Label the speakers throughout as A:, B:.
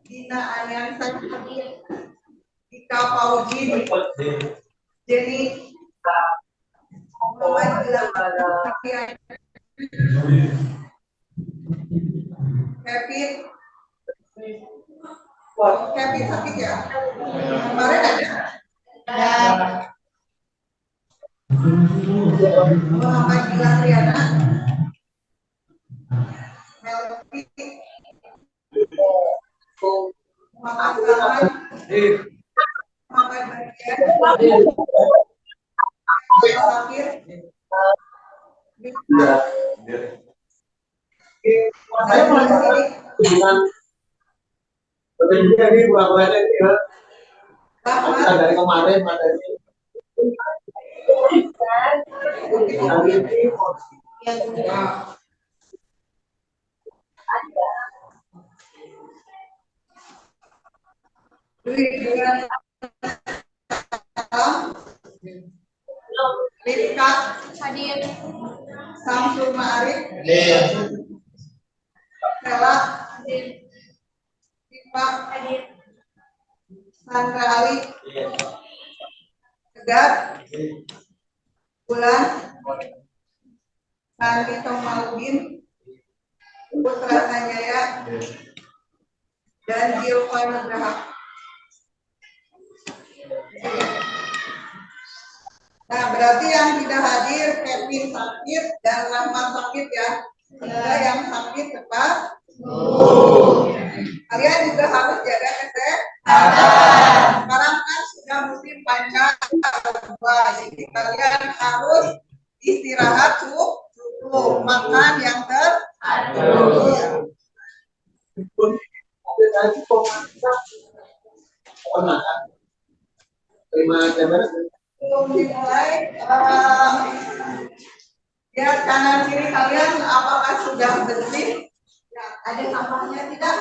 A: Dina Aliansa Ika Pauji Jenny Muhammad Gilang Kevin sakit ya kemarin ada Muhammad Gilang Riana Melvi Muhammad Rahman Muhammad Bagian Sakir saya mulai sini betul ini bulan-bulannya ya dari kemarin materi Rika hadir Samsul Ma'arif Stella hadir Iqbal hadir Sandra Ali Tegar Bulan Sandi Tomaludin Putra Sanjaya dan Gilvan Nugraha. Nah, berarti yang tidak hadir Kevin sakit dan Rahman sakit ya. Semoga yang sakit cepat kalian juga harus jaga kesehatan. Sekarang kan sudah musim panjang, jadi kalian harus istirahat cukup, makan yang teratur. Belum dimulai, lihat kanan kiri kalian apakah sudah bersih? Ya, ada sampahnya tidak?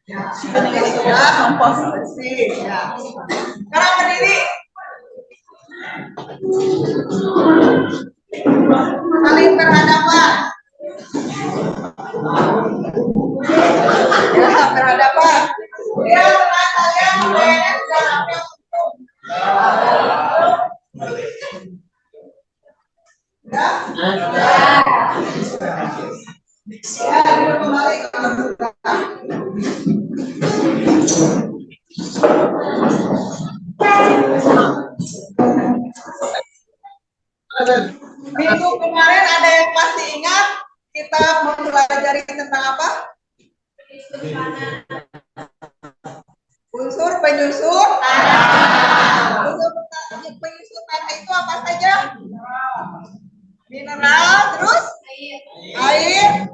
A: Ya, sudah kompos bersih. Ya. Sekarang berdiri. Saling berhadapan. Ya, berhadapan. Ya, kalian sudah hampir tutup. Ya, kembali ke minggu kemarin ada yang masih ingat kita mempelajari tentang apa? Unsur penyusun tanah. Unsur penyusun tanah itu apa saja? Mineral, terus air,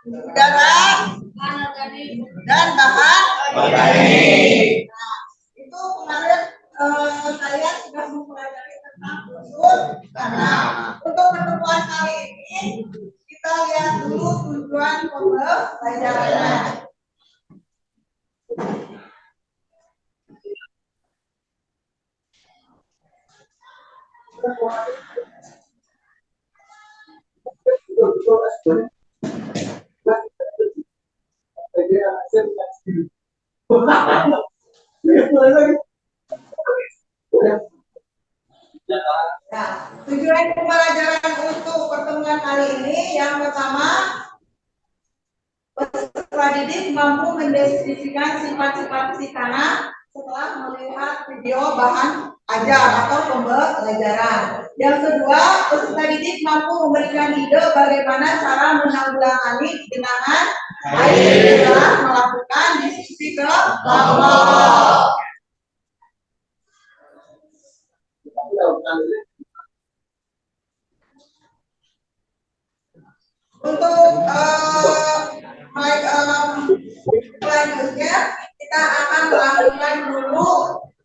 A: udara, dan bahan organik. Nah, itu kemarin saya sudah mempelajari tentang unsur tanah. Untuk pertemuan kali ini kita lihat dulu tujuan pembelajarannya. Nah, tujuan pembelajaran untuk pertemuan kali ini yang pertama, peserta didik mampu mendeskripsikan sifat-sifat fisik tanah setelah melihat video bahan ajar atau pembelajaran. Yang kedua, peserta didik mampu memberikan ide bagaimana cara menanggulangi genangan air setelah melakukan diskusi kelompok. Untuk selanjutnya kita akan melakukan dulu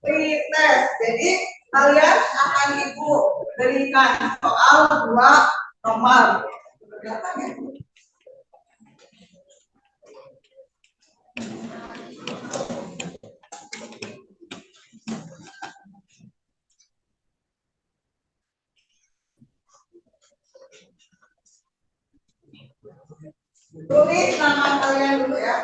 A: pretest. Jadi kalian akan ibu berikan soal 2 nomor. Tulis nama kalian dulu ya.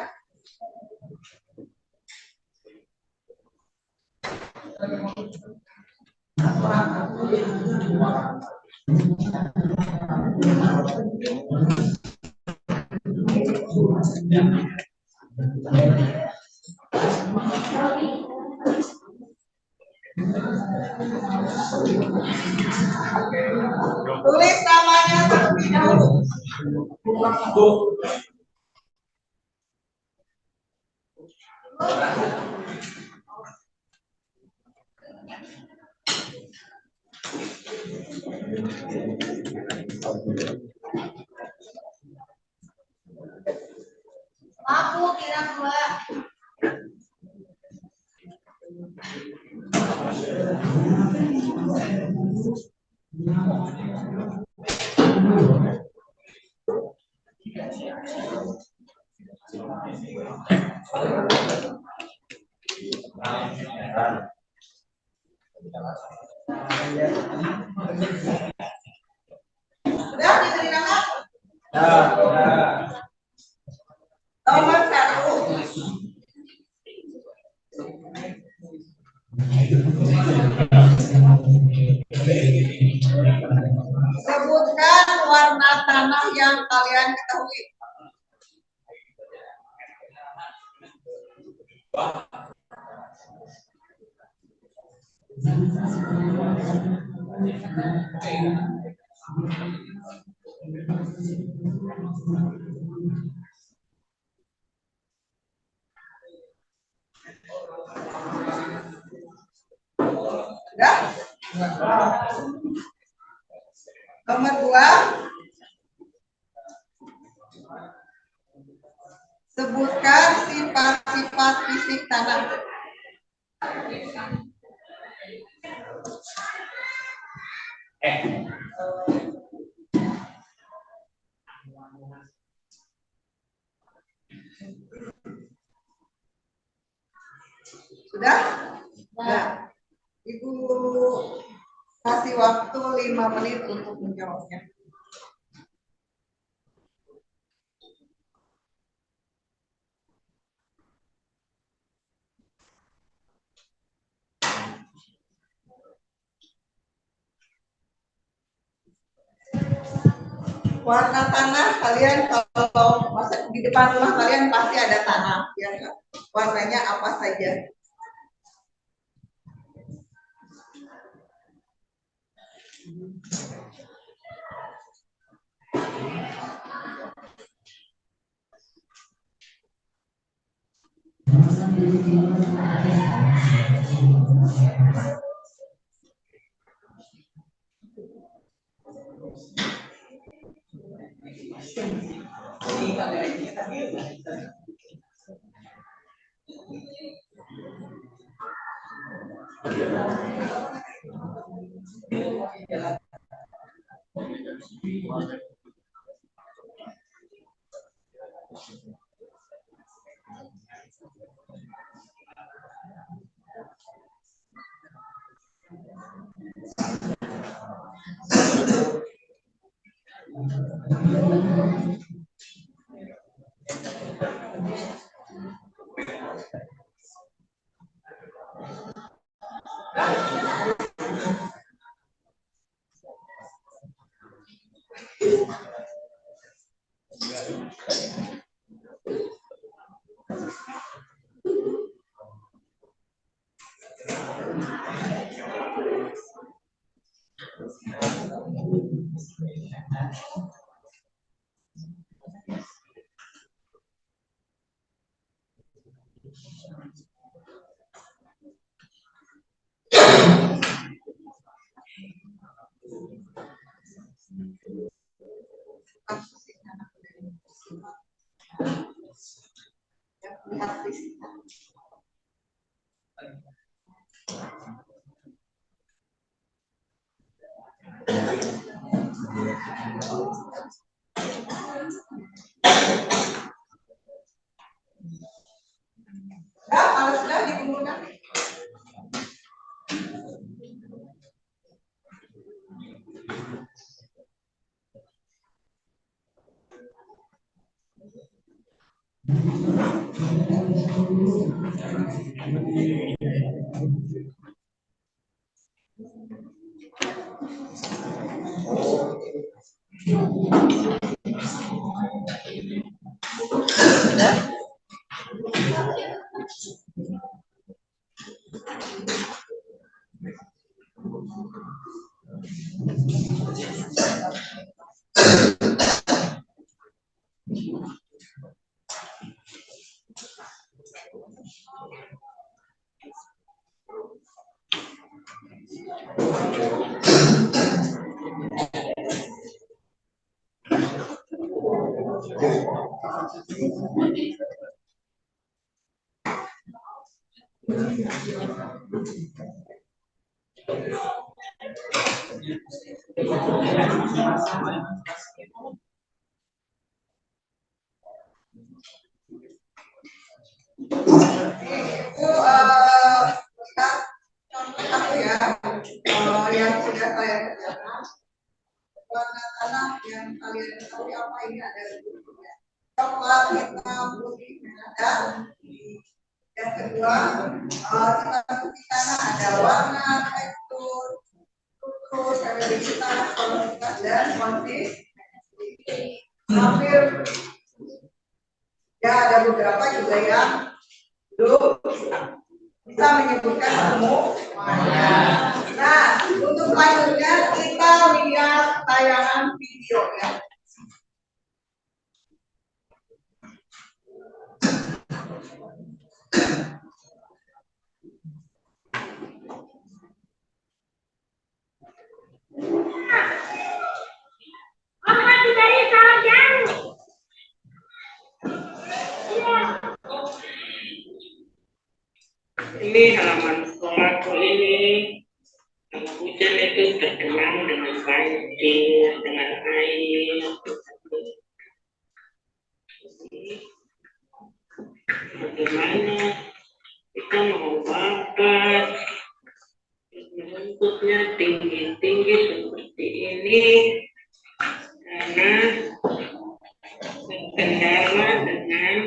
A: Tulis namanya terlebih dahulu. Lampu kira 2. Sudah diberi nama? Nomor 1. Sebutkan warna tanah yang kalian ketahui. Sudah? Nomor 2. Sebutkan sifat-sifat fisik tanah. Sudah? Nah, Ibu kasih waktu 5 menit untuk menjawabnya. Warna tanah kalian kalau masa di depan rumah kalian pasti ada tanah, ya enggak? Warnanya apa saja? Kalau sudah dikumpulkan. Itu aku ya yang sudah saya kerjakan warna tanah yang kalian ketahui apa ini ada coklat hitam putih ada. Yang kedua di tanah ada warna tekstur terus ada digital kualitas dan konsistensi hampir ya ada beberapa juga yang belum bisa menyebutkan semuanya. Nah, untuk selanjutnya kita lihat tayangan video ya.
B: Ini halaman sekolahku ini. Kalau hujan itu tergenang dengan banjir, dengan air. Bagaimana kita mau bakat menuntutnya tinggi-tinggi seperti ini karena terkendala dengan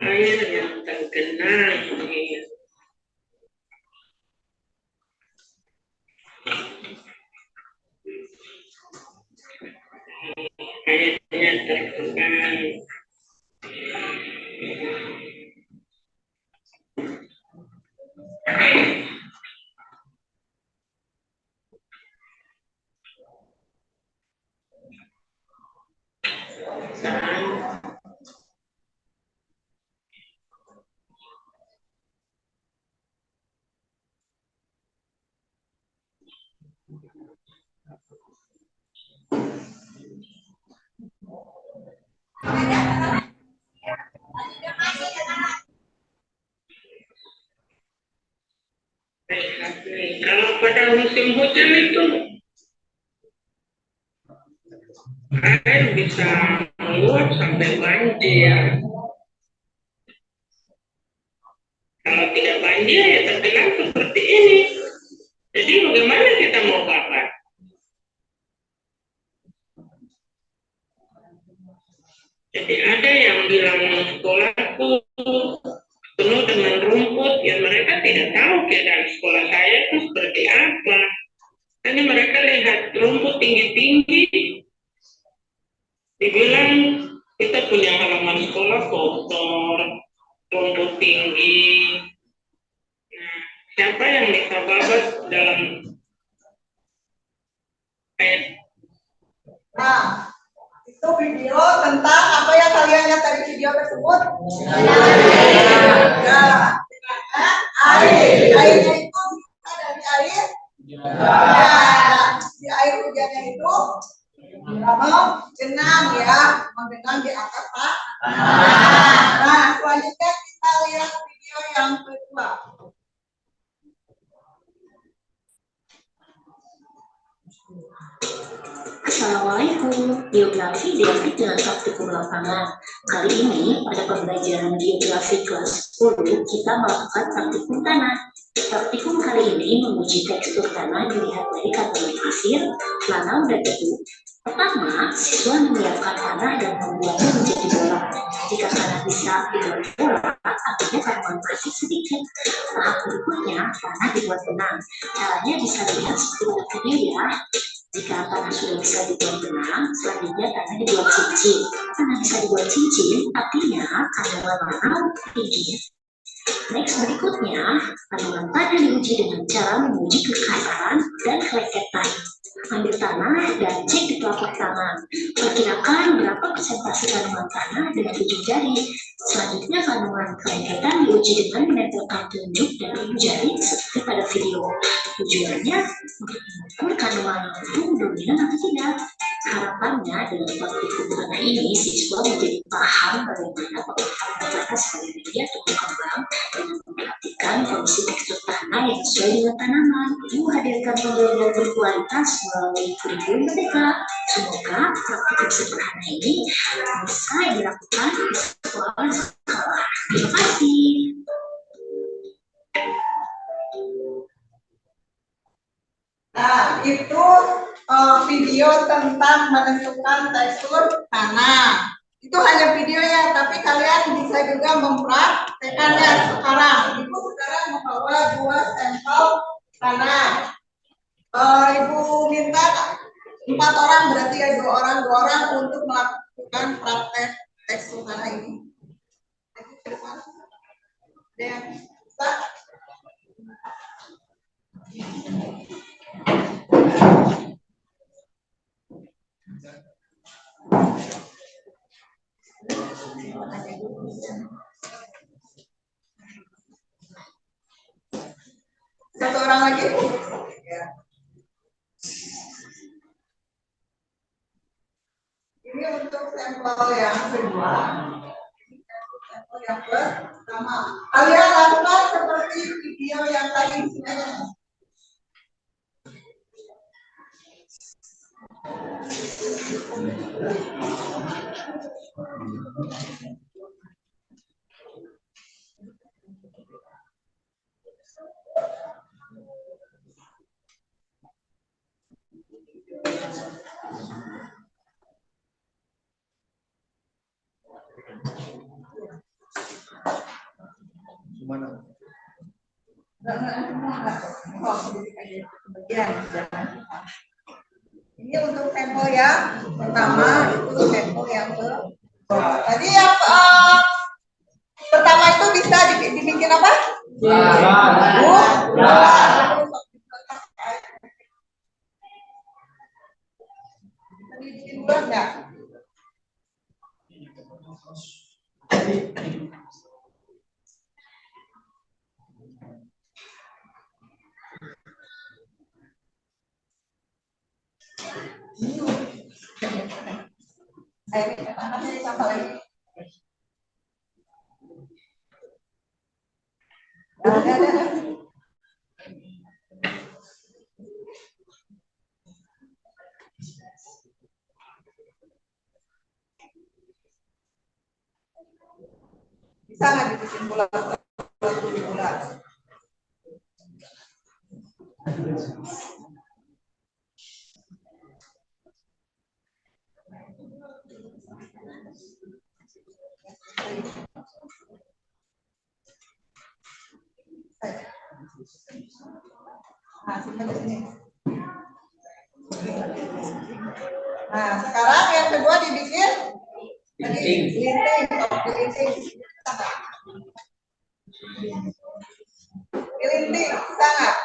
B: air yang tergenang ini. Airnya tergenang. Kalau pada musim hujan itu air bisa meluap sampai banjir. Kalau tidak banjir ya tergenang seperti ini. Jadi bagaimana kita mau bakat? Jadi ada yang bilang sekolahku penuh dengan rumput, ya mereka tidak tahu keadaan sekolah saya itu seperti apa. Hanya mereka lihat rumput tinggi-tinggi, dibilang kita punya halaman sekolah kotor, rumput tinggi. Nah, siapa yang bisa babas dalam ayat?
A: Nah, itu video tentang apa yang kalian lihat dari video tersebut? Ya, air. Airnya itu bisa dari air. Ya, di air hujannya itu menggenang ya, menggenang di atas tanah. Nah, selanjutnya kita lihat video yang kedua.
C: Assalamualaikum, biografi diapit dengan praktikum lapangan. Kali ini pada pembelajaran biografi kelas 10 kita melakukan praktikum tanah. Praktikum kali ini menguji tekstur tanah dilihat dari kategori pasir, lanau, dan debu. Pertama, siswa menyiapkan tanah dan membuatnya menjadi bola. Jika tanah bisa dibuat bola, artinya kandungan pasir sedikit. Tahap berikutnya, tanah dibuat benang. Caranya bisa dilihat seperti video ya. Jika tanah sudah bisa dibuat benang, selanjutnya tanah dibuat cincin. Tanah bisa dibuat cincin, artinya kandungan lanau tinggi. Next berikutnya, kandungan tanah diuji dengan cara menguji kekasaran dan keleketan. Ambil tanah dan cek di telapak tangan. Perkirakan berapa persentase kandungan tanah dengan ujung jari. Selanjutnya kandungan keleketan diuji dengan menempelkan telunjuk dan ujung jari seperti pada video. Tujuannya untuk mengukur kandungan itu dominan atau tidak. Harapannya dengan praktikum tanah ini siswa menjadi paham bagaimana pengetahuan tanah sebagai media tumbuh kembang dengan memperhatikan kondisi tekstur tanah yang sesuai dengan tanaman. Menghadirkan pembelajaran berkualitas melalui kurikulum merdeka. Semoga praktikum sederhana ini bisa dilakukan di sekolah. Terima kasih.
A: Nah, itu video tentang menentukan tekstur tanah. Itu hanya videonya, tapi kalian bisa juga mempraktekannya sekarang. Ibu sekarang membawa 2 sampel tanah. Ibu minta 4 orang, berarti ya 2 orang untuk melakukan praktek tekstur tanah ini. Ada yang bisa? Satu orang lagi. Ya. Ini untuk sampel yang kedua. Sampel yang pertama. Kalian lakukan seperti video yang tadi.
D: Gimana?
A: Ini untuk sampel yang pertama, itu sampel yang kedua. Tadi yang pertama itu bisa dibikin apa? Dibikin bulat nggak? Ayo, sampel lagi. Ada. Bisa nggak dibikin bulat? Nah, simpan di sini. Nah, sekarang yang kedua dibikin linting. Linting. Linting, bisa nggak?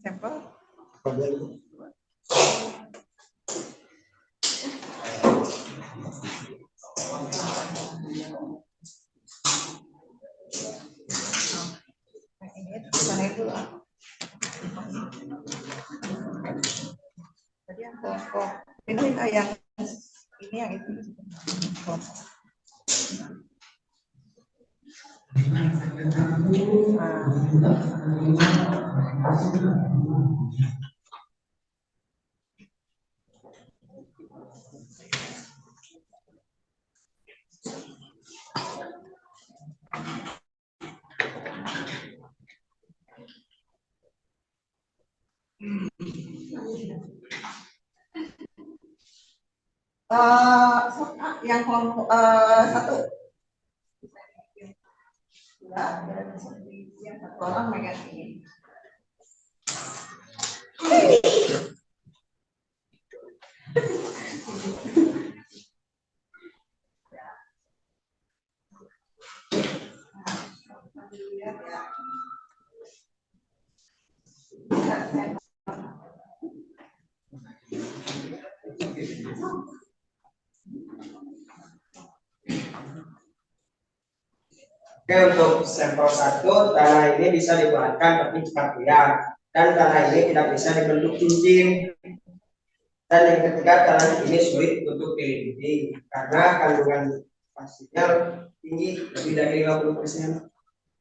A: Sampel. Ini sana itu. Tadi yang kelompok. Ini yang itu. Yang kelompok satu. Yang satu orang megang ini.
E: Oke, untuk sampel 1, tanah ini bisa dibuatkan tapi cepat goyah, dan tanah ini tidak bisa dibentuk cincin. Dan yang ketiga, tanah ini sulit untuk dilinting karena kandungan pasirnya tinggi, lebih dari 50%.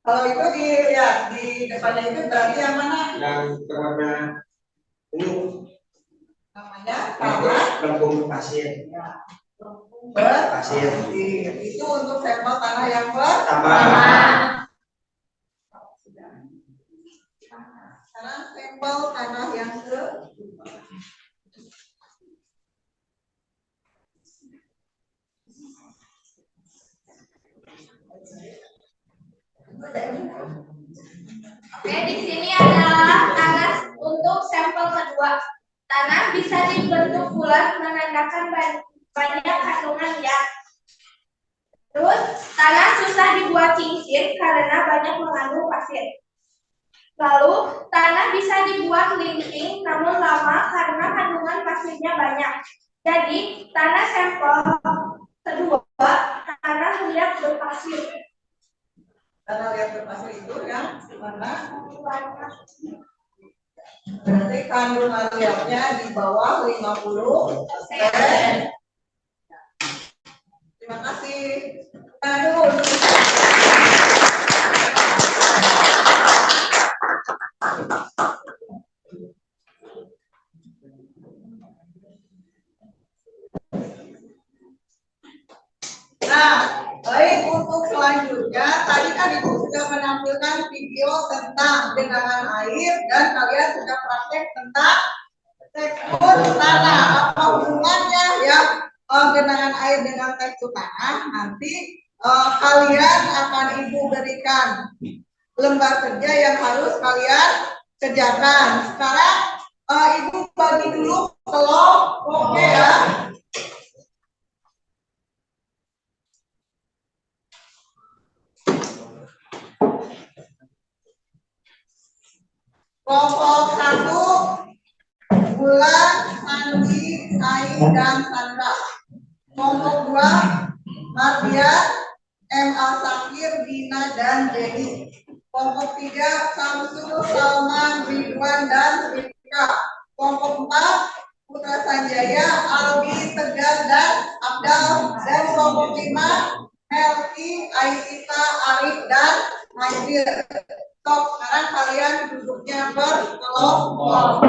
A: Kalau itu dilihat di depannya itu berarti yang mana?
E: Yang berwarna ungu.
A: Namanya tanah
E: Lempung pasir.
A: ya. Berpasir. Itu untuk sampel tanah yang pertama. Sekarang sampel tanah yang kedua.
F: Oke, di sini adalah tanah untuk sampel kedua. Tanah bisa dibentuk bulat menandakan banyak kandungan ya. Terus, tanah susah dibuat cincin karena banyak mengandung pasir. Lalu, tanah bisa dibuat linting namun lama karena kandungan pasirnya banyak. Jadi, tanah sampel kedua, tanah liat berpasir.
A: Tanah liat berpasir itu yang mana? Berarti kandungan liatnya di bawah 50%. Terima kasih. Nah, dulu. Nah, baik untuk selanjutnya, tadi kan Ibu sudah menampilkan video tentang genangan air dan kalian sudah praktek tentang tekstur tanah. Apa hubungannya ya genangan air dengan tekstur tanah? Nanti kalian akan Ibu berikan lembar kerja yang harus kalian kerjakan. Sekarang Ibu bagi dulu kelompoknya ya. Kelompok 1, Bulan, Sandi, Ain, dan Sandra. Kelompok 2, Mardian, M.A. Sakir, Dina, dan Jenny. Kelompok 3, Samsul, Salman, Ridwan, dan Rika. Kelompok 4, Putra Sanjaya, Albi, Tegar, dan Abdal. Dan kelompok 5, Melki, Aisyita, Arif, dan Majdir. Stop, sekarang kalian duduknya berkelompok.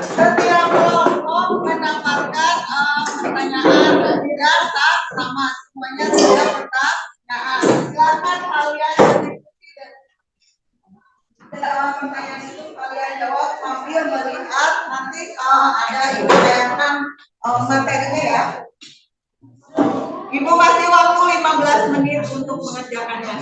A: Setiap kelompok mendapatkan pertanyaan dan sama semuanya sudah pertanyaan. Silakan kalian diskusi dan pertanyaan itu kalian jawab sambil melihat nanti ada ibu bayangkan materinya ya. Ibu kasih waktu 15 menit untuk mengerjakannya.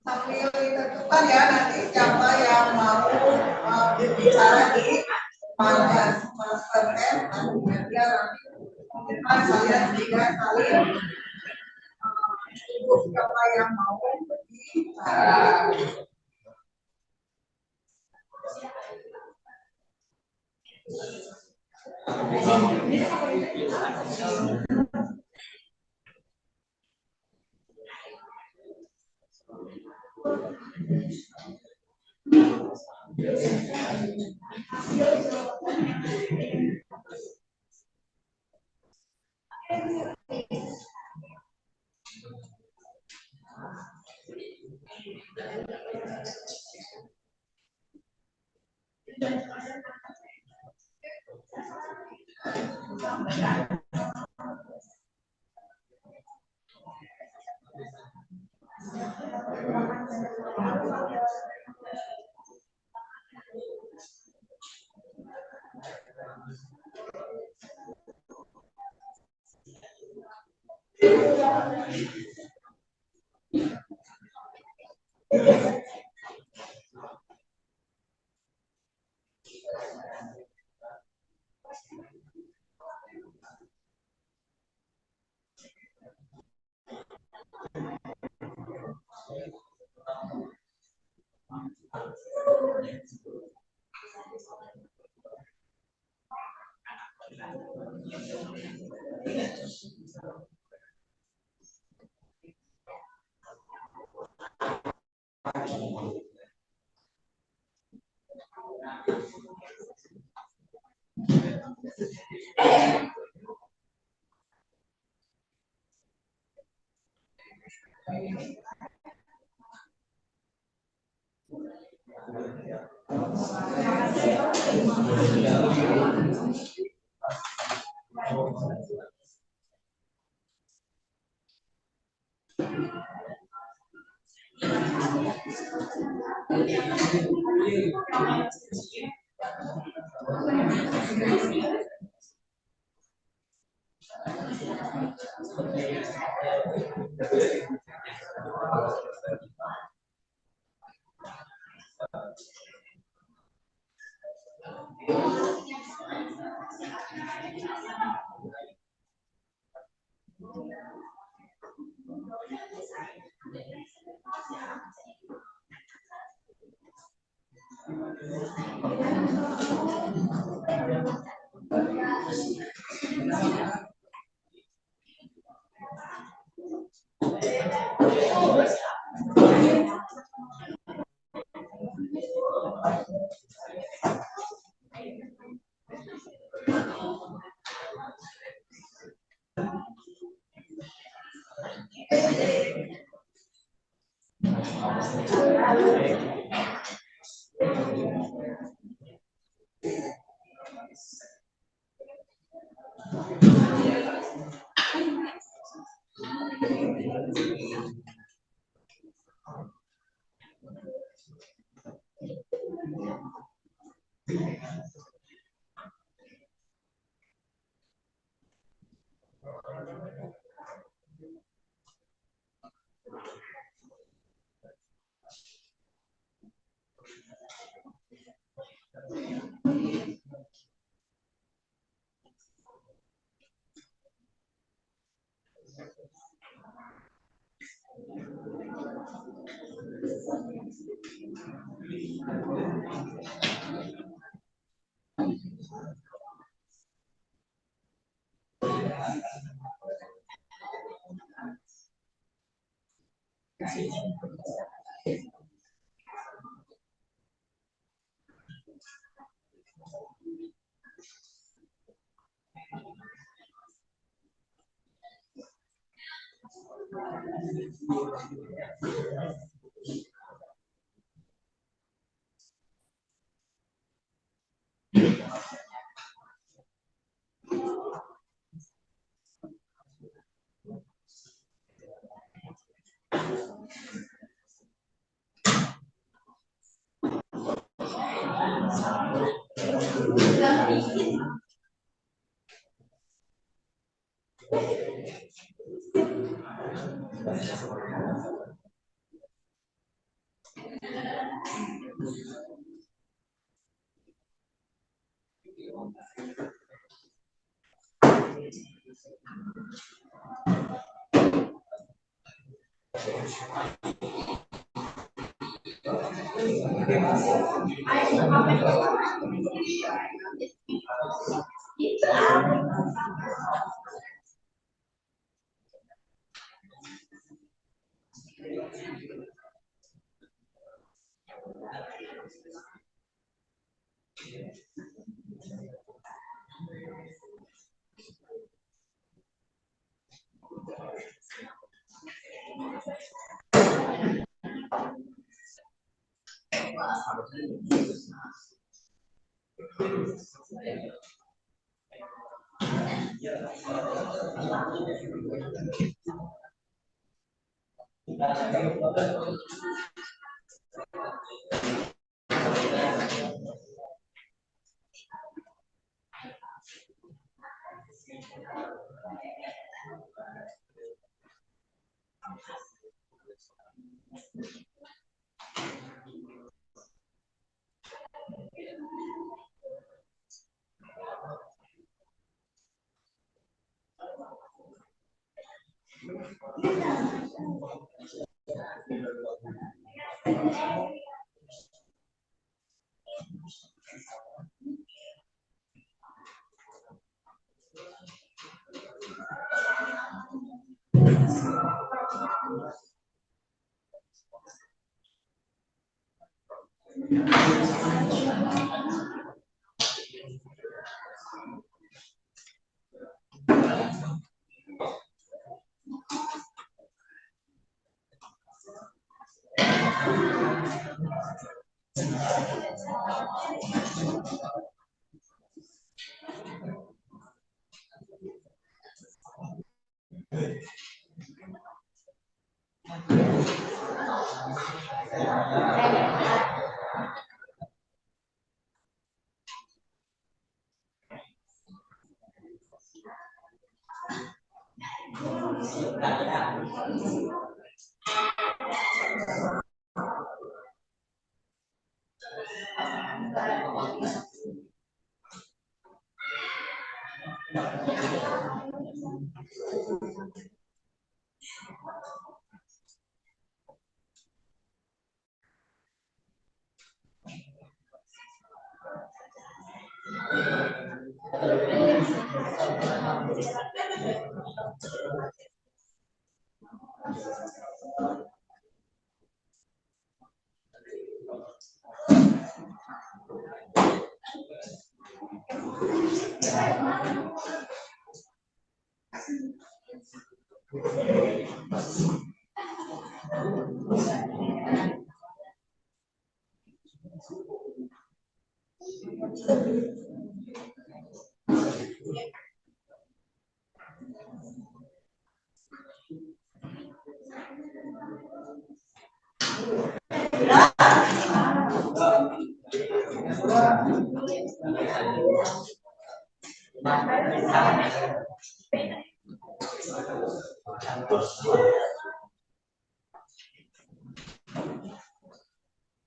A: Sambil ditentukan ya nanti siapa yang mau berbicara di master M nanti dia mungkin saya tiga kali siapa yang mau berbicara.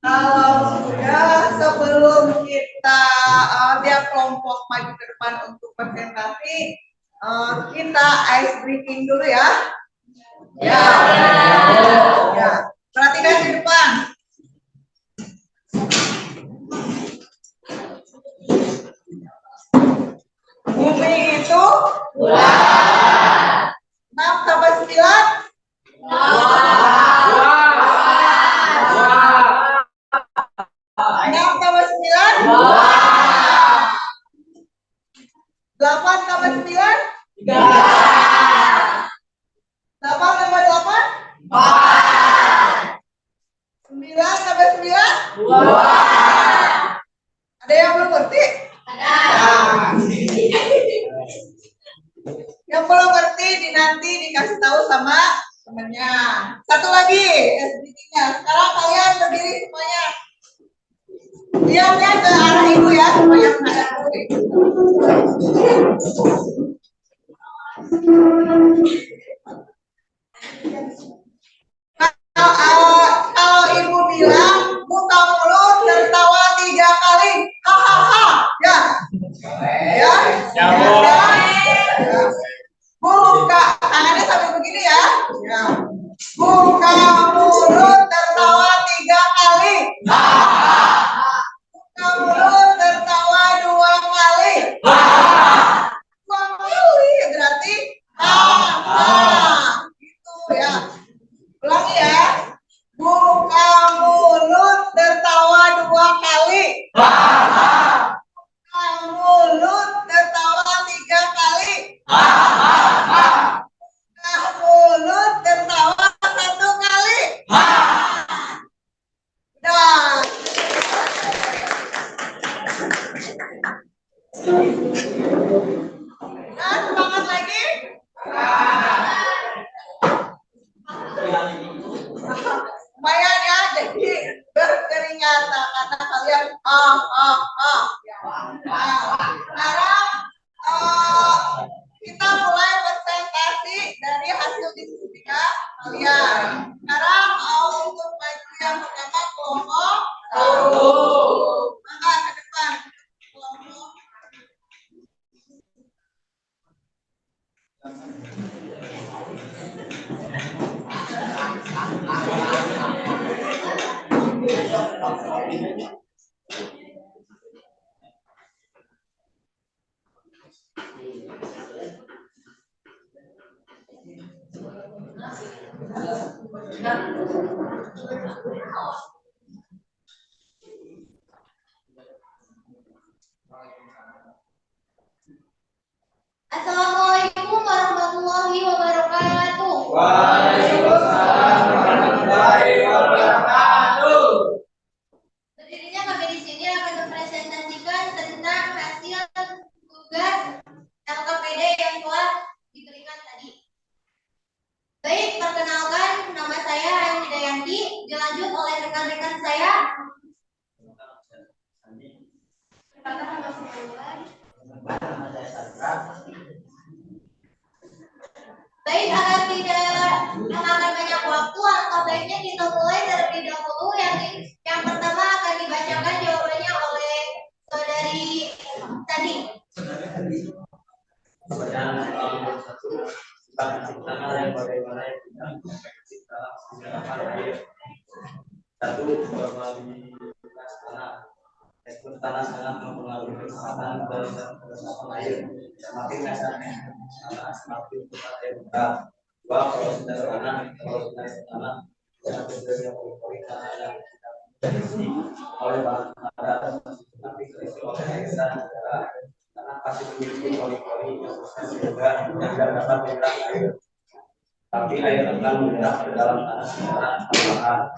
A: Kalau sudah, sebelum kita tiap kelompok maju ke depan untuk presentasi, kita ice breaking dulu ya. Ya. Ya. Perhatikan di depan. Bumi itu bulat. 6 tambah 9. 6 tambah 9. 8 tambah 9. 8 tambah 8. 9 tambah 9. 2. Ada yang belum ngerti? Yang belum ngerti nanti dikasih tahu sama temennya. Satu lagi SDG-nya. Sekarang kalian berdiri semuanya. Diamnya ke arah ibu ya supaya menghadap ibu. Kalau ibu bilang buka mulut tertawa 3 kali, hahaha, ya, ya, buka tangannya sambil begini ya, buka mulut tertawa 3 kali, buka mulut tertawa 2 kali, 2 kali berarti, gitu ya. Ulangi ya. Buka mulut tertawa 2 kali. Buka mulut tertawa 3 kali. Buka mulut tertawa 1 kali. Udah. Nah, semangat lagi. Lumayan ya, jadi berkeringatan karena kalian Sekarang kita mulai presentasi dari hasil diskusi kalian. Sekarang untuk maju yang pertama kelompok 1. Maka ke depan kelompok.
F: Assalamualaikum warahmatullahi wabarakatuh.
E: Waalaikumsalam warahmatullahi wabarakatuh.
F: Berdirinya kami di sini akan mempresentasikan tentang hasil tugas LKPD yang telah diberikan tadi. Baik, perkenalkan nama saya Ayu Hidayanti, dilanjut oleh rekan-rekan saya. Baik, agar tidak memakan banyak waktu, alangkah baiknya kita mulai terlebih dahulu. Yang pertama akan dibacakan jawabannya oleh saudari tadi.
E: Tanah sangat mempengaruhi kesehatan dan air. Semakin kasarnya semakin cepat air berat. Kalau sederhana tanah yang terjadi oleh tanah yang diisi oleh bahan padat, tapi terisi oleh air dan udara. Tanah pasti memiliki pori-pori yang sehingga yang dapat menyerap air. Tapi air akan menyerap ke dalam tanah secara perlahan.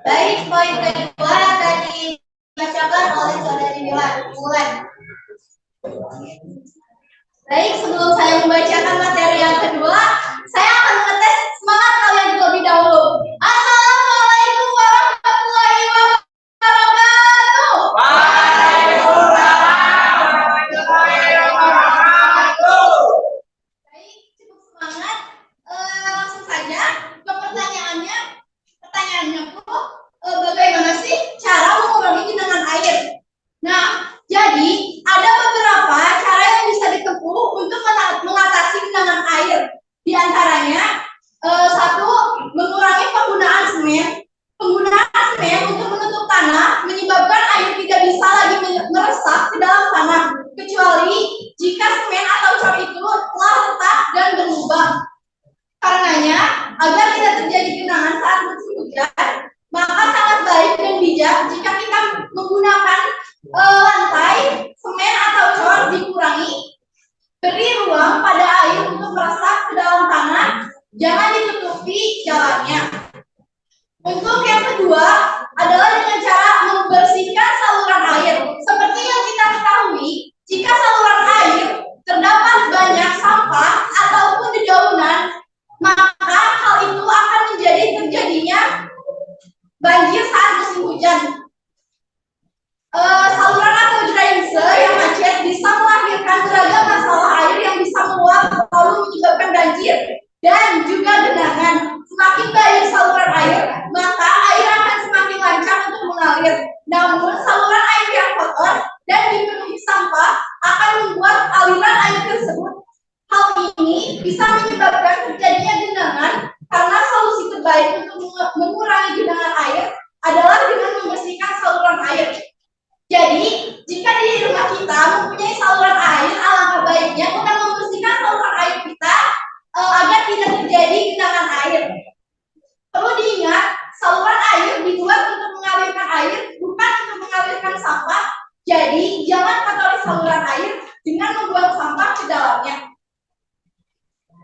F: Baik, poin kedua akan dibacakan oleh saudari Wulan. Baik, sebelum saya membacakan materi yang kedua, saya akan mengetes semangat kalian terlebih dahulu. Assalamualaikum warahmatullahi wabarakatuh.
E: Waalaikumsalam warahmatullahi wabarakatuh.
F: Beri ruang pada air untuk meresap ke dalam tanah, jangan ditutupi jalannya. Untuk yang kedua adalah dengan cara membersihkan saluran air. Seperti yang kita ketahui, jika saluran air terdapat banyak sampah ataupun dedaunan, maka hal itu akan menjadi terjadinya banjir saat musim hujan. Saluran atau drainase yang macet bisa melahirkan beragam masalah air yang bisa meluap lalu menyebabkan banjir dan juga genangan. Semakin baik saluran air, maka air akan semakin lancar untuk mengalir. Namun saluran air yang kotor dan dipenuhi sampah akan membuat aliran air tersebut. Hal ini bisa menyebabkan terjadinya genangan karena solusi terbaik untuk mengurangi genangan air adalah dengan membersihkan saluran air. Jadi, jika di rumah kita mempunyai saluran air, alangkah baiknya kita membersihkan saluran air kita agar tidak terjadi genangan air. Perlu diingat, saluran air dibuat untuk mengalirkan air, bukan untuk mengalirkan sampah. Jadi, jangan kotori saluran air dengan membuang sampah ke dalamnya.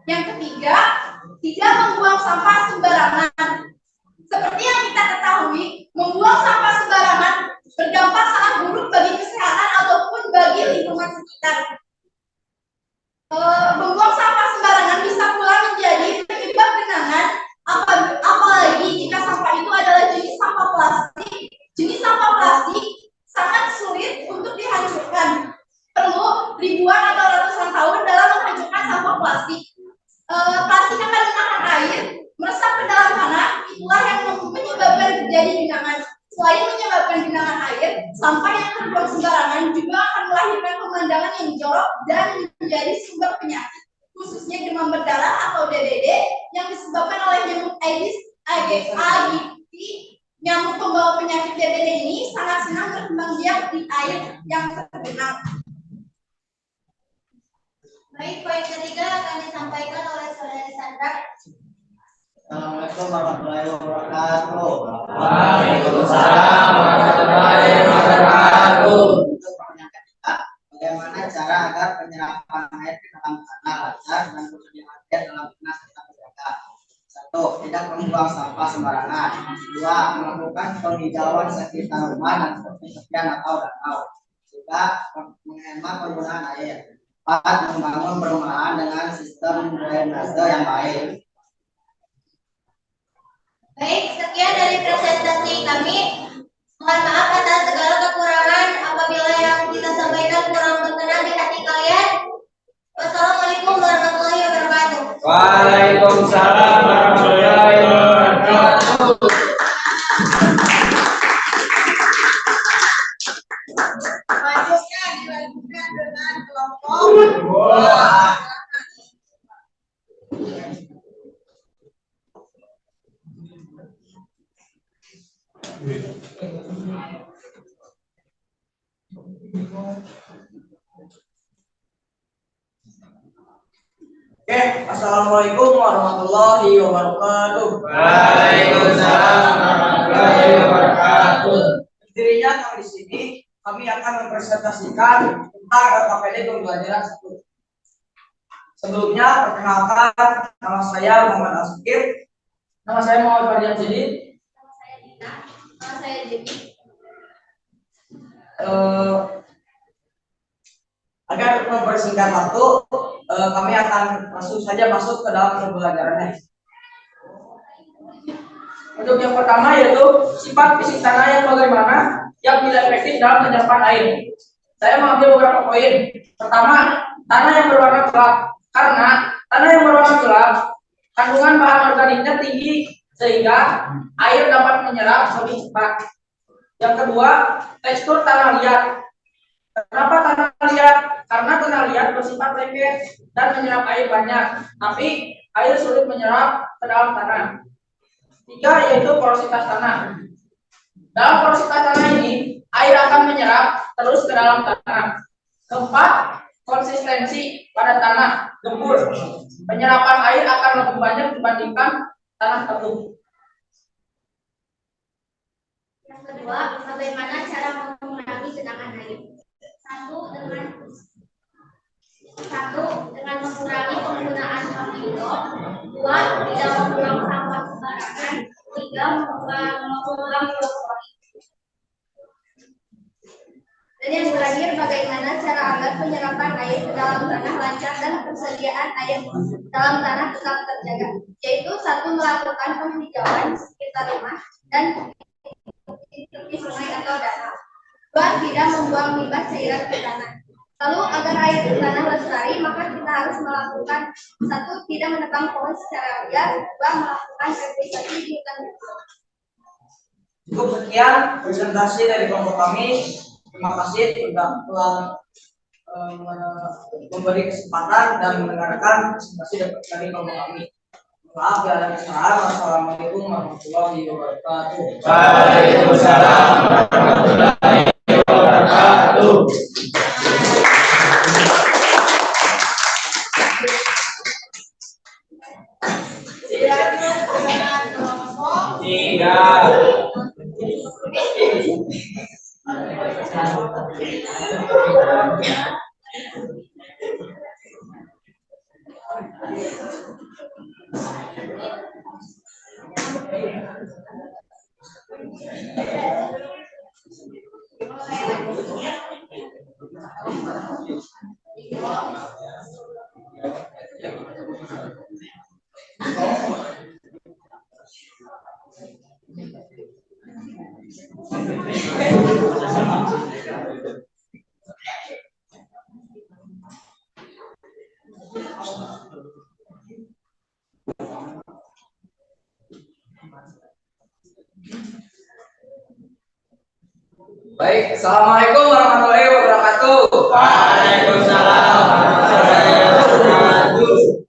F: Yang ketiga, tidak membuang sampah sembarangan. Seperti yang kita ketahui, membuang sampah sembarangan berdampak sangat buruk bagi kesehatan ataupun bagi lingkungan sekitar. Membuang sampah sembarangan bisa pula menjadi penyebab genangan, apalagi jika sampah itu adalah jenis sampah plastik. Jenis sampah plastik sangat sulit untuk dihancurkan. Perlu ribuan atau ratusan tahun dalam menghancurkan sampah plastik. Plastik akan menahan air, meresap ke dalam tanah, itulah yang menyebabkan terjadi genangan. Selain menyebabkan genangan air, sampah yang terbuang sembarangan juga akan melahirkan pemandangan yang jorok dan menjadi sumber penyakit, khususnya demam berdarah atau DBD yang disebabkan oleh nyamuk Aedes aegypti. Nyamuk pembawa penyakit DBD ini sangat senang berkembang biak di air yang tergenang. Baik, poin ketiga akan disampaikan oleh Saudari Sandra.
E: Assalamualaikum warahmatullahi wabarakatuh.
G: Waalaikumsalam warahmatullahi wabarakatuh.
E: Untuk pertanyaan ketiga, bagaimana cara agar penyerapan air ke dalam tanah lancar dan persediaan air dalam tanah tetap terjaga? 1. Tidak membuang sampah sembarangan. 2. Melakukan penghijauan sekitar rumah dan tepian atau danau. 3. Menghemat penggunaan air. 4. Membangun perumahan dengan sistem drainase yang baik.
F: Baik, sekian dari presentasi kami. Mohon maaf atas segala kekurangan apabila yang kita sampaikan kurang berkenan di hati kalian. Wassalamualaikum warahmatullahi wabarakatuh.
G: Waalaikumsalam warahmatullahi wabarakatuh.
A: Selanjutnya dilanjutkan dengan kelompok
E: Assalamualaikum warahmatullahi wabarakatuh.
G: Waalaikumsalam warahmatullahi wabarakatuh.
E: Intinya kami di sini kami akan mempresentasikan tentang LKPD pembelajaran 1. Sebelumnya perkenalkan, nama saya Muhammad Asukir. Nama saya Muhammad Fardian Jadi.
F: Nama saya Dina. Nama saya Jadi.
E: Agar mempersingkat waktu, kami akan masuk ke dalam pembelajarannya. Untuk yang pertama yaitu sifat fisik tanah yang bagaimana yang tidak efektif dalam penyerapan air. Saya mengambil beberapa poin. Pertama, tanah yang berwarna gelap. Karena tanah yang berwarna gelap, kandungan bahan organiknya tinggi sehingga air dapat menyerap lebih cepat. Yang kedua, tekstur tanah liat. Kenapa tanah liat? Karena tanah liat bersifat lengket dan menyerap air banyak, tapi air sulit menyerap ke dalam tanah. 3, yaitu porositas tanah. Dalam porositas tanah ini, air akan menyerap terus ke dalam tanah. 4, konsistensi pada tanah gembur. Penyerapan air akan lebih banyak dibandingkan tanah tebu.
F: Yang kedua, bagaimana cara mengurangi genangan air? 1. Dengan 1. Dengan mengurangi penggunaan plastik. 2. Tidak membuang sampah sembarangan. 3. Mengurangi biopori. Dan yang terakhir, bagaimana cara agar penyerapan air ke dalam tanah lancar dan persediaan air dalam tanah tetap terjaga, yaitu 1. Melakukan penghijauan sekitar rumah dan tepi sungai atau danau. 2. Tidak membuang limbah cairan ke tanah. Lalu agar air di tanah lestari, maka kita harus melakukan 1. Tidak menebang pohon secara liar. 2. Melakukan revisasi di hutan.
E: Cukup sekian presentasi dari kelompok kami. Terima kasih sudah telah memberi kesempatan dan mendengarkan presentasi dari kelompok kami. Maaf ya, ada kesalahan. Wassalamualaikum warahmatullahi wabarakatuh.
G: Waalaikumsalam warahmatullahi wabarakatuh. Baik, assalamualaikum warahmatullahi wabarakatuh.
E: Waalaikumsalam warahmatullahi wabarakatuh.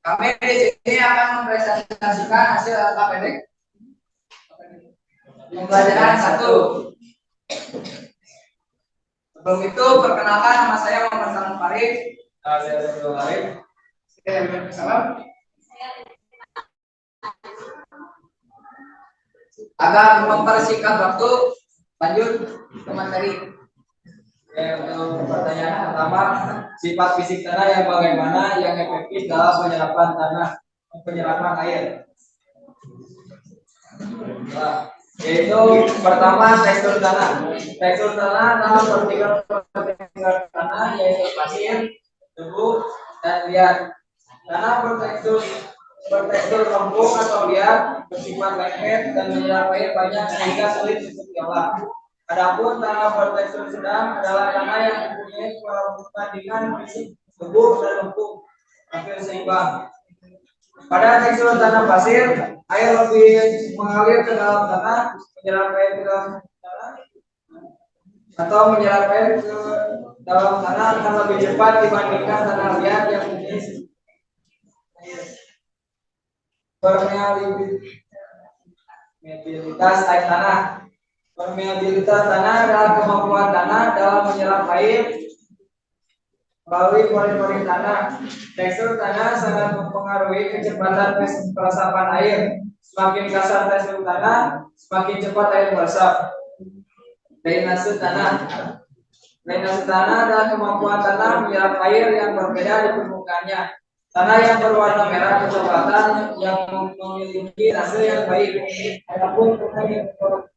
G: Kami di sini akan mempresentasikan hasil LKPD pembelajaran 1. Sebelum itu, perkenalkan nama saya Muhammad Salam Farid.
E: Saya Abdul Arif.
G: Salam. Agar mempersingkat waktu, lanjut ke materi.
E: Untuk pertanyaan pertama, sifat fisik tanah yang bagaimana yang efektif dalam penyerapan air? Nah, yaitu pertama tekstur tanah. Tekstur tanah dalam partikel tanah yaitu pasir, debu, dan liat. Tanah bertekstur lempung atau liat, bersifat lengket dan menyerap air banyak sehingga sulit untuk diolah. Adapun tanah bertekstur sedang adalah tanah yang mempunyai perbandingan fisik debu dan lempung hampir seimbang. Pada tekstur tanah pasir, air lebih mengalir ke dalam tanah, menyerap air ke dalam tanah, atau menyerap air ke dalam tanah akan lebih cepat dibandingkan tanah liat yang mempunyai permeabilitas air tanah. Permeabilitas tanah adalah kemampuan tanah dalam menyerap air melalui pori-pori tanah. Tekstur tanah sangat mempengaruhi kecepatan peresapan air. Semakin kasar tekstur tanah, semakin cepat air meresap. Drainase tanah. Drainase tanah adalah kemampuan tanah menyerap air yang berbeda di permukaannya. Tanah yang berwarna merah kecoklatan yang memiliki hasil yang baik. Adapun tanah yang berwarna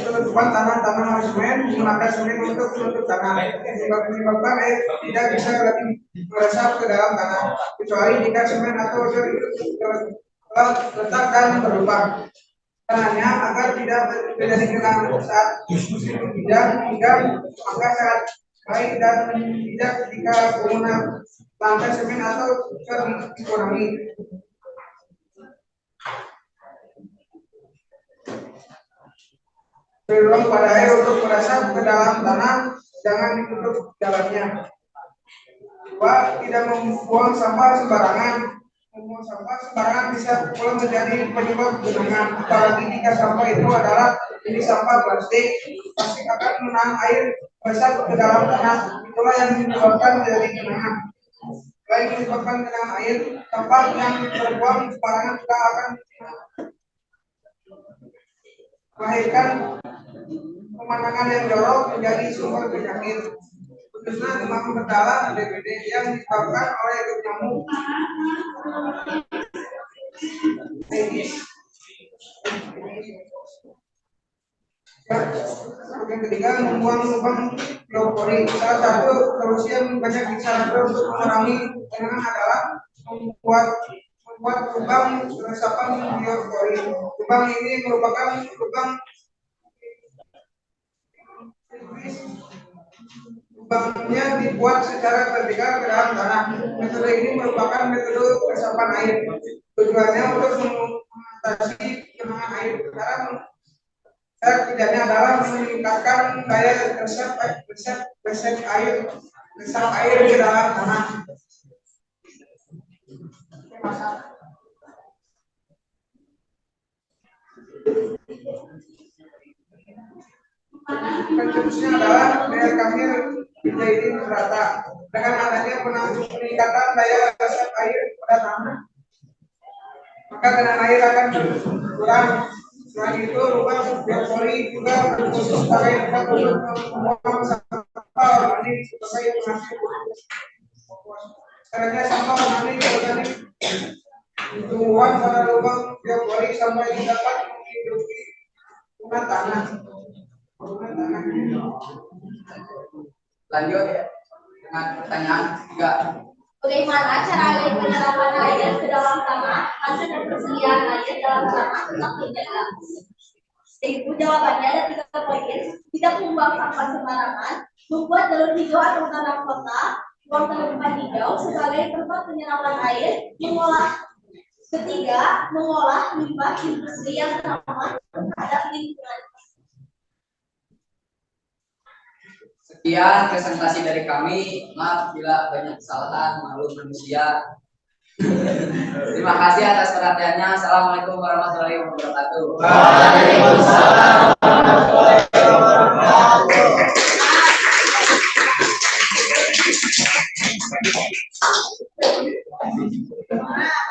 H: penutupan tanah semen menggunakan semen untuk menutup tanah menyebabkan air tidak bisa lagi meresap ke dalam tanah kecuali jika semen atau letak dan berlubang. Caranya agar tidak terjadi genangan saat musim hujan, maka saat baik dan tidak ketika penggunaan lantai semen atau dikurangi. Peluang pada air untuk meresap ke dalam tanah, jangan ditutup jalannya. 2. Tidak membuang sampah sembarangan. membuang sampah sembarangan bisa pula menjadi penyebab genangan, apalagi jika sampah itu adalah jenis sampah plastik. Plastik akan menahan air meresap ke dalam tanah, itulah yang menyebabkan menjadi genangan. Selain menyebabkan genangan air, sampah yang terbuang sembarangan juga akan melahirkan pemandangan yang jorok menjadi sumber penyakit, khususnya demam berdarah DBD yang disebabkan oleh nyamuk Aedes. Yang ketiga, membuang lubang biopori. Salah satu solusi yang banyak disarankan untuk mengurangi genangan adalah membuat lubang resapan biopori. Lubang ini merupakan lubang lubangnya dibuat secara vertikal ke dalam tanah. Metode ini merupakan metode resapan air. Tujuannya untuk mengatasi genangan air. Cara tidaknya adalah meningkatkan daya resep air di dalam tanah. Contohnya adalah daya kamir menjadi merata. Dengan adanya peningkatan daya resep air pada tanah, maka genangan air akan berkurang. Selain itu, lubang biopori juga berfungsi sebagai tempat untuk membuang sampah organik sebagai penghasil. Karena sampah organik tumbuhan pada lubang biopori sampai dapat menghidupi tanah.
G: Lanjut dengan pertanyaan ketiga.
F: Bagaimana cara penyerapan air ke dalam tanah agar ketersediaan air dalam tanah tetap terjaga? Jawabannya ada 3 poin. Tidak membuang sampah sembarangan, membuat jalur hijau atau tanam kota, ruang terbuka hijau sebagai tempat penyerapan air, mengolah limbah industri yang ramah terhadap lingkungan.
G: Sekian presentasi dari kami. Maaf bila banyak kesalahan, maklum manusia. Terima kasih atas perhatiannya. Assalamualaikum warahmatullahi wabarakatuh.
E: Waalaikumsalam warahmatullahi wabarakatuh.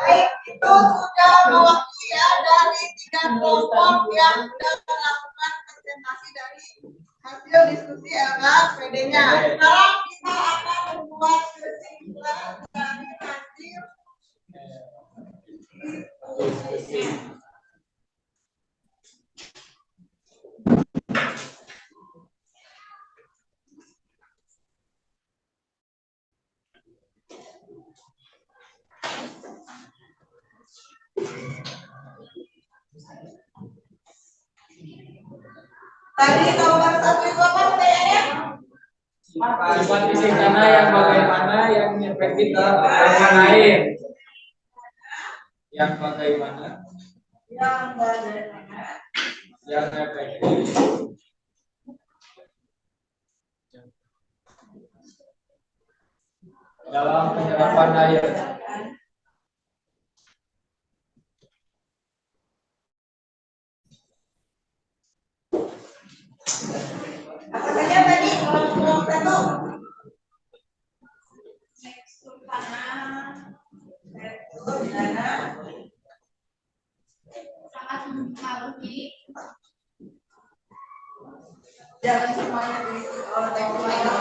A: Baik, itu sudah mewakili ya dari 3 kelompok yang sudah melakukan presentasi dari hasil diskusi LKPD-nya. Sekarang kita akan membuat kesimpulan dari hasil diskusi. Tadi nomor 1 itu apa pertanyaannya?
I: Sifat fisik tanah yang bagaimana yang efektif dalam pengelolaan air? Yang bagaimana? Yang efektif dalam penyerapan air.
A: Apa saja tadi kelompok 1? Tekstur tanah,
F: Sangat mempengaruhi.
A: jangan semuanya diisi oleh tekstur tanah.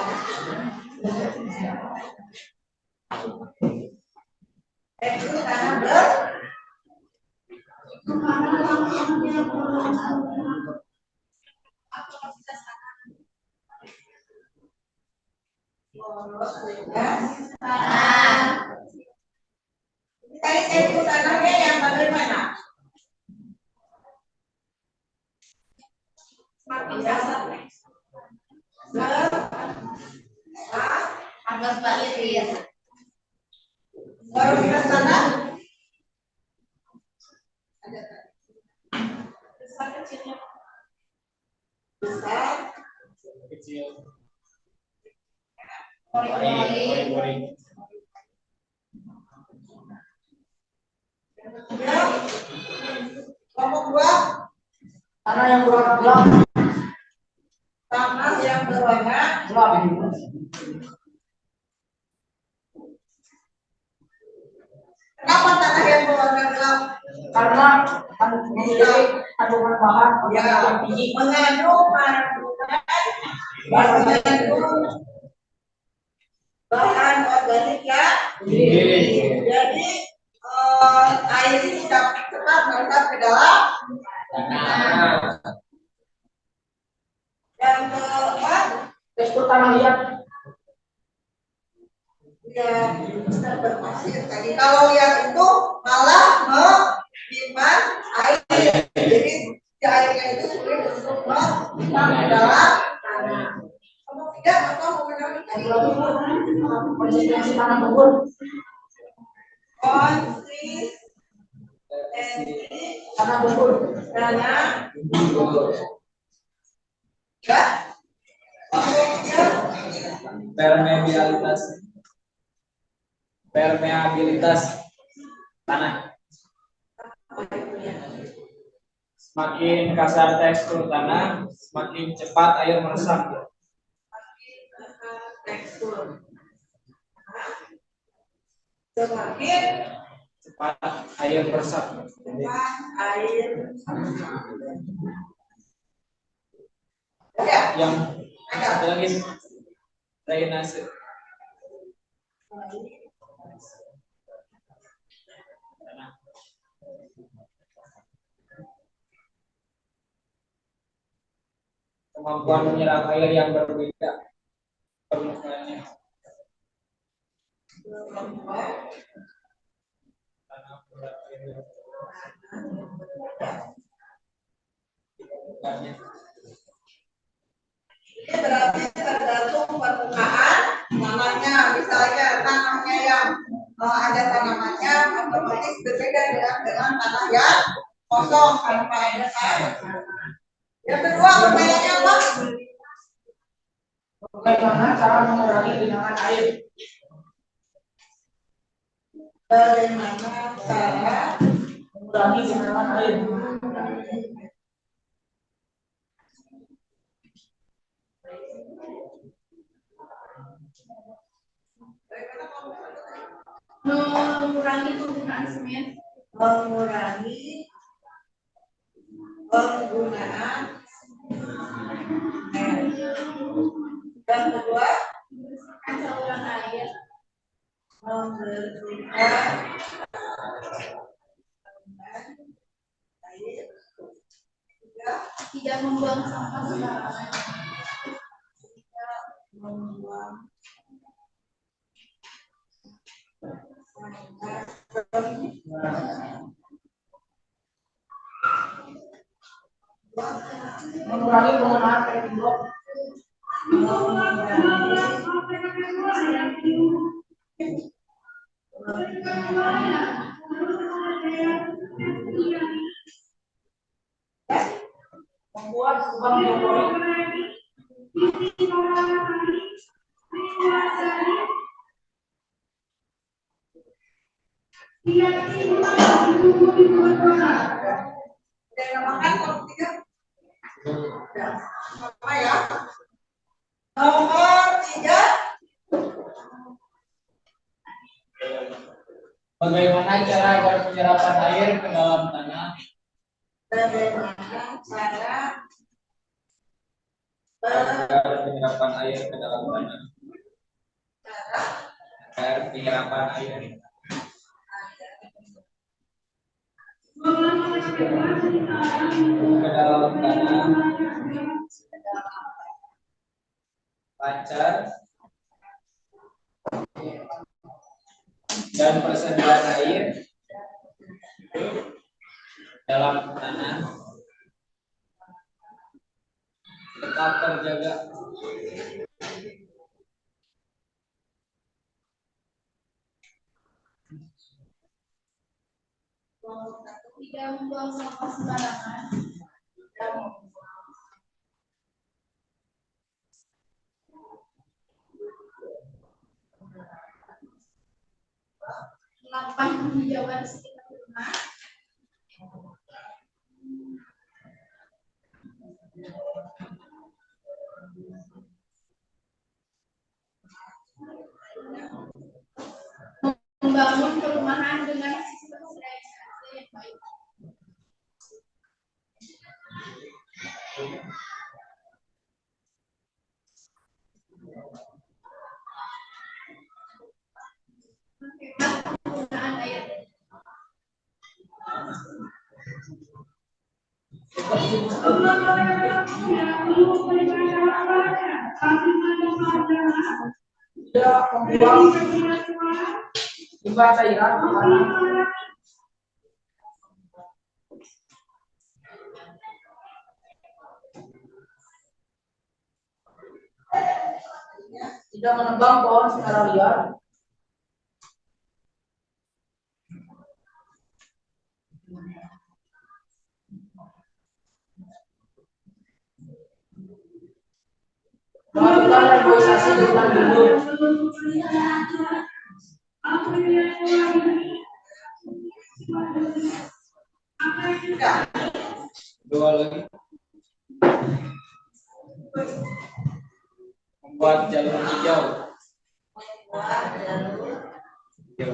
A: Tekstur tanah Tadi tekstur tanahnya yang bagaimana? Semakin dasar.
F: Agak balik ya.
A: Varietas tanah?
F: Besar kecilnya.
A: Besar.
I: Kecil.
F: Poring-poring.
A: Ya. Kelompok 2,
I: Tanah yang berwarna gelap.
A: tanah yang berwarna
I: Gelap.
A: Kenapa tanah yang berwarna gelap?
I: Karena memiliki kandungan bahan
A: Ya,
I: yang tinggi.
A: mengandung bahan organik ya. Jadi air ini dapat cepat meresap ke dalam. Yang keempat,
I: Tekstur tanah liat.
A: ya berpasir tadi. Kalau lihat itu malah menyimpan air. Jadi airnya itu sulit untuk menyimpan ke dalam tanah. Kamu tidak atau mengenali tadi?
I: Konsistensi tanah gembur.
A: Konsistensi
I: Tanah gembur.
A: tanah ya.
I: Permeabilitas tanah. Semakin kasar tekstur tanah, semakin cepat air meresap.
A: Tekstur semakin
I: Cepat air meresap.
A: cepat air. Ya,
I: Yang satu lagi drainase. Kemampuan menyerap air yang berbeda permukaannya.
A: Ini berarti tergantung permukaan tanahnya. Misalnya tanahnya yang ada tanamannya otomatis berbeda dengan tanah yang kosong tanpa ada air. Yang kedua pertanyaannya apa?
I: Bagaimana cara mengurangi genangan air?
A: Bagaimana cara
I: Mengurangi genangan air.
F: Mengurangi penggunaan semen.
A: mengurangi penggunaan air. Yang kedua
F: Saluran air.
A: membersihkan air. Tiga,
F: Tidak membuang sampah sembarangan.
A: tidak membuang
I: Mengurangi penggunaan paving block. Membuat lubang geoporik.
A: Ada yang makan kalau tiga? Ya. Apa ya? Nomor 3.
I: Bagaimana cara agar penyerapan air ke dalam tanah?
A: Bagaimana cara
I: Agar penyerapan air ke dalam tanah. Agar penyerapan air ke dalam tanah lancar dan persediaan air dalam tanah tetap terjaga.
F: Tidak membuang sampah sembarangan. Melakukan penghijauan sekitar Membangun perumahan dengan sistem drainase yang baik. Menghemat penggunaan air.
H: Tidak membuang limbah cairan makanan. Tidak menebang pohon secara liar. Melakukan reboisasi di hutan gundul.
I: Dua lagi. Membuat jalur hijau. Hijau.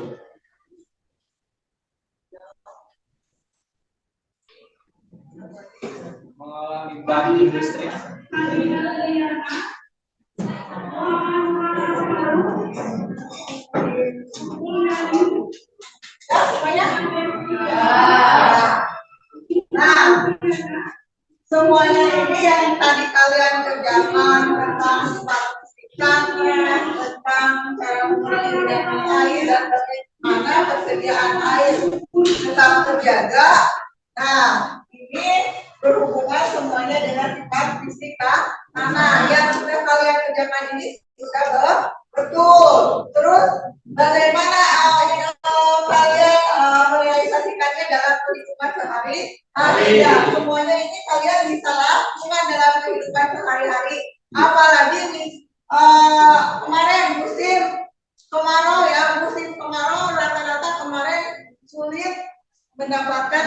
I: Mengolah limbah industri.
A: Nah, semuanya ini yang tadi kalian kerjakan tentang sifat fisikanya, tentang cara menggunakan air dan bagaimana persediaan air tetap terjaga. Nah, ini berhubungan semuanya dengan sifat fisika tanah yang sudah kalian kerjakan ini sudah betul. Terus bagaimana kalian merealisasikannya dalam kehidupan sehari-hari? Ya, semuanya ini kalian bisa lakukan dalam kehidupan sehari-hari. Apalagi nih kemarin musim kemarau ya, musim kemarau rata-rata kemarin sulit mendapatkan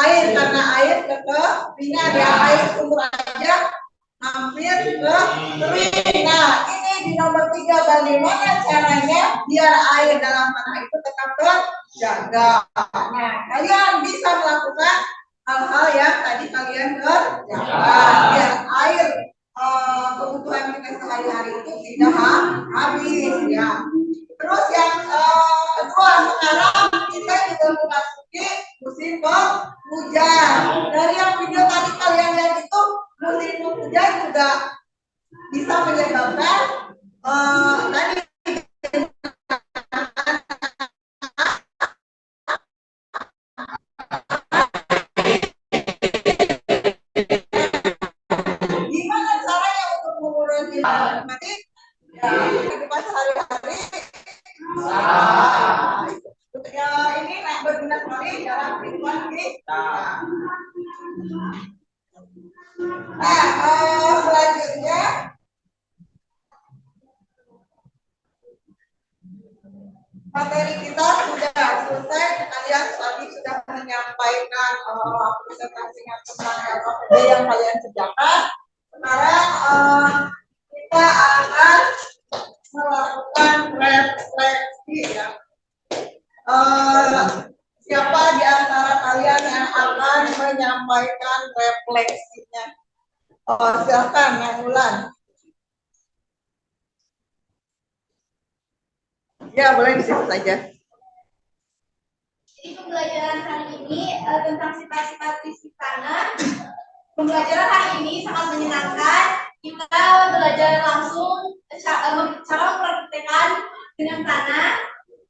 A: air karena air kekeringan ya, air sumber aja hampir kering. Nah, ini di nomor 3 bagaimana caranya biar air dalam tanah itu tetap terjaga. Nah, kalian bisa melakukan hal-hal yang tadi kalian kerjakan biar air kebutuhan kita sehari-hari itu tidak habis ya. Terus yang kedua, sekarang kita juga memasuki musim penghujan. Dari yang video tadi kalian lihat itu musim penghujan juga bisa menyebabkan tadi gimana caranya untuk mengurangi mati ya kehidupan sehari-hari. Ya ini berguna sekali dalam kehidupan kita. Nah, selanjutnya materi kita sudah selesai. Kalian tadi sudah menyampaikan presentasinya tentang LKPD yang kalian kerjakan. Sekarang kita akan melakukan refleksi ya. Siapa di antara kalian yang akan menyampaikan refleksinya? Silakan yang ulang. Ya, boleh disebut saja.
F: Jadi pembelajaran hari ini tentang sifat-sifat fisik tanah. Pembelajaran hari ini sangat menyenangkan. Kita belajar langsung cara mempraktikkan dengan tanah.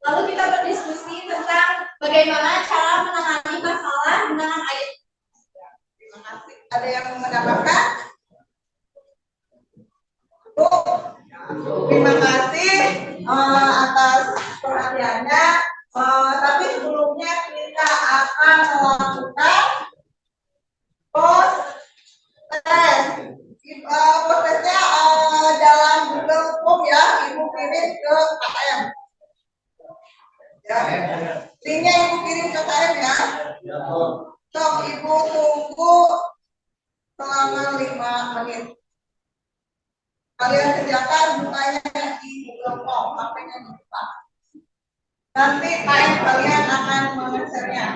F: Lalu kita berdiskusi tentang bagaimana cara menangani masalah genangan air.
A: Terima kasih. Ada yang mau menambahkan? Terima kasih atas perhatiannya. Tapi sebelumnya kita akan melakukan post test. Post testnya dalam Google Form ya, Ibu kirim ke KM. Ya. Linknya Hasilnya Ibu kirim ke KM ya. Sok Ibu tunggu selama 5 menit. Kalian kerjakan bukanya di Google Form, HP-nya dibuka. Nanti KM kalian akan mengesernya.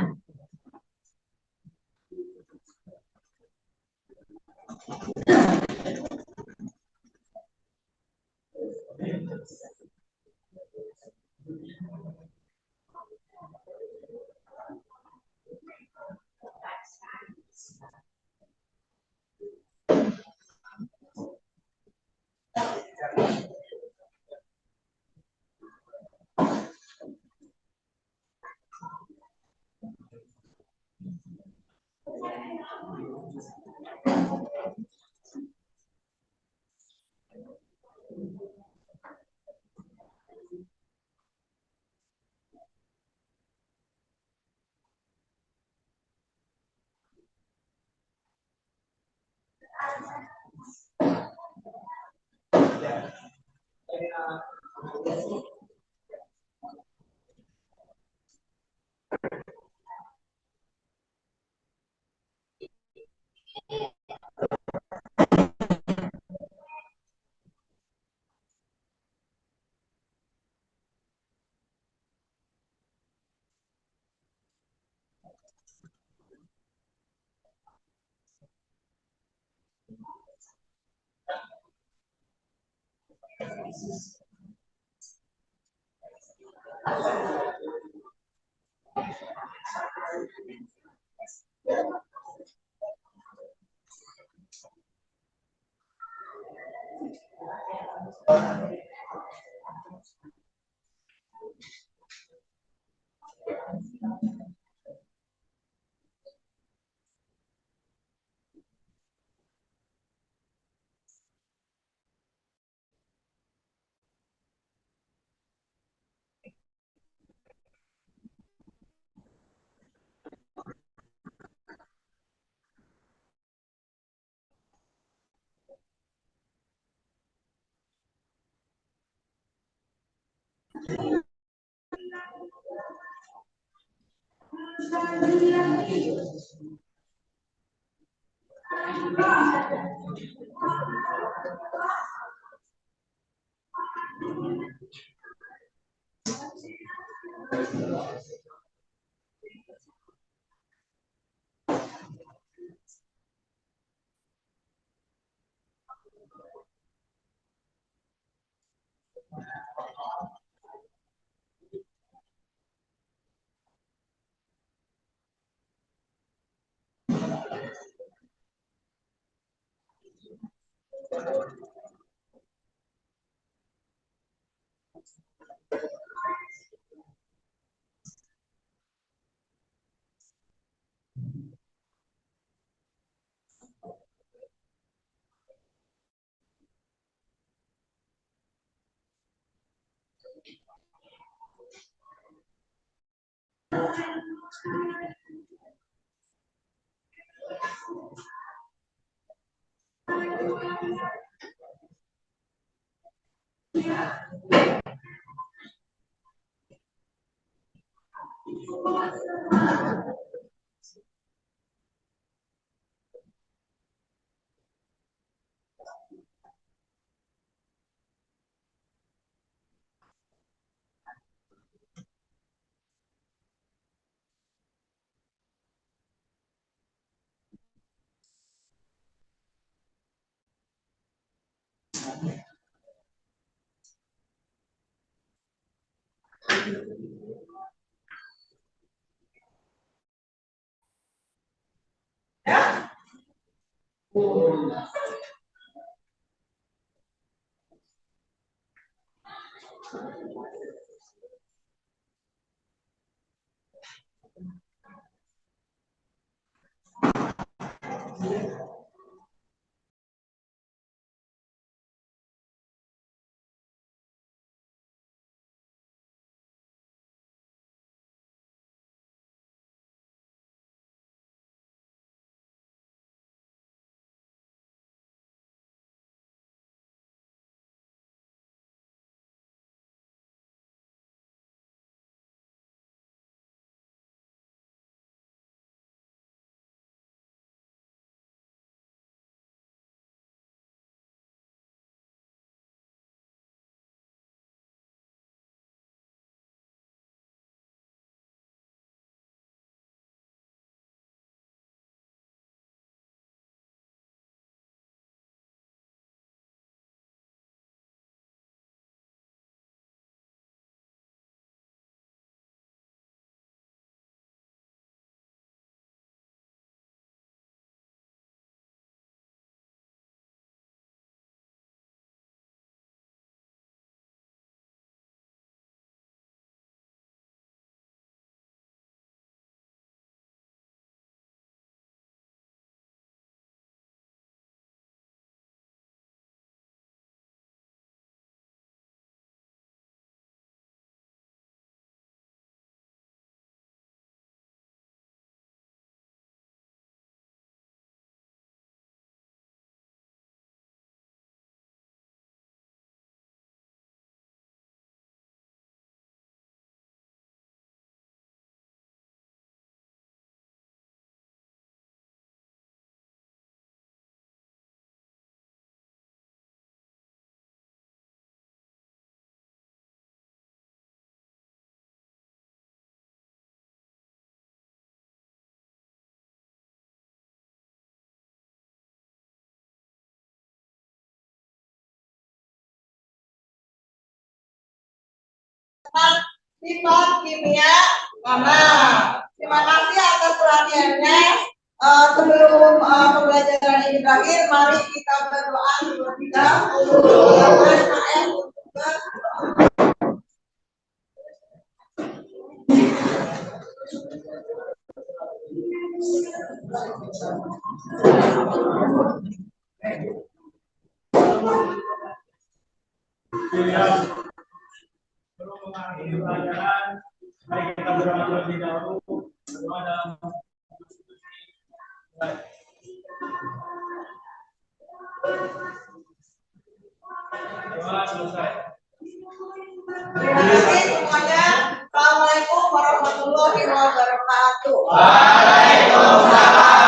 A: tentang sifat kimia tanah. Terima kasih atas perhatiannya. Sebelum pembelajaran ini berakhir, mari kita berdoa terlebih dahulu.
I: Sebelum mengakhiri pelajaran, mari kita berdoa terlebih dahulu. Berdoa dalam doa selesai.
A: Terima kasih semuanya. Assalamualaikum warahmatullahi wabarakatuh.
I: Waalaikumsalam.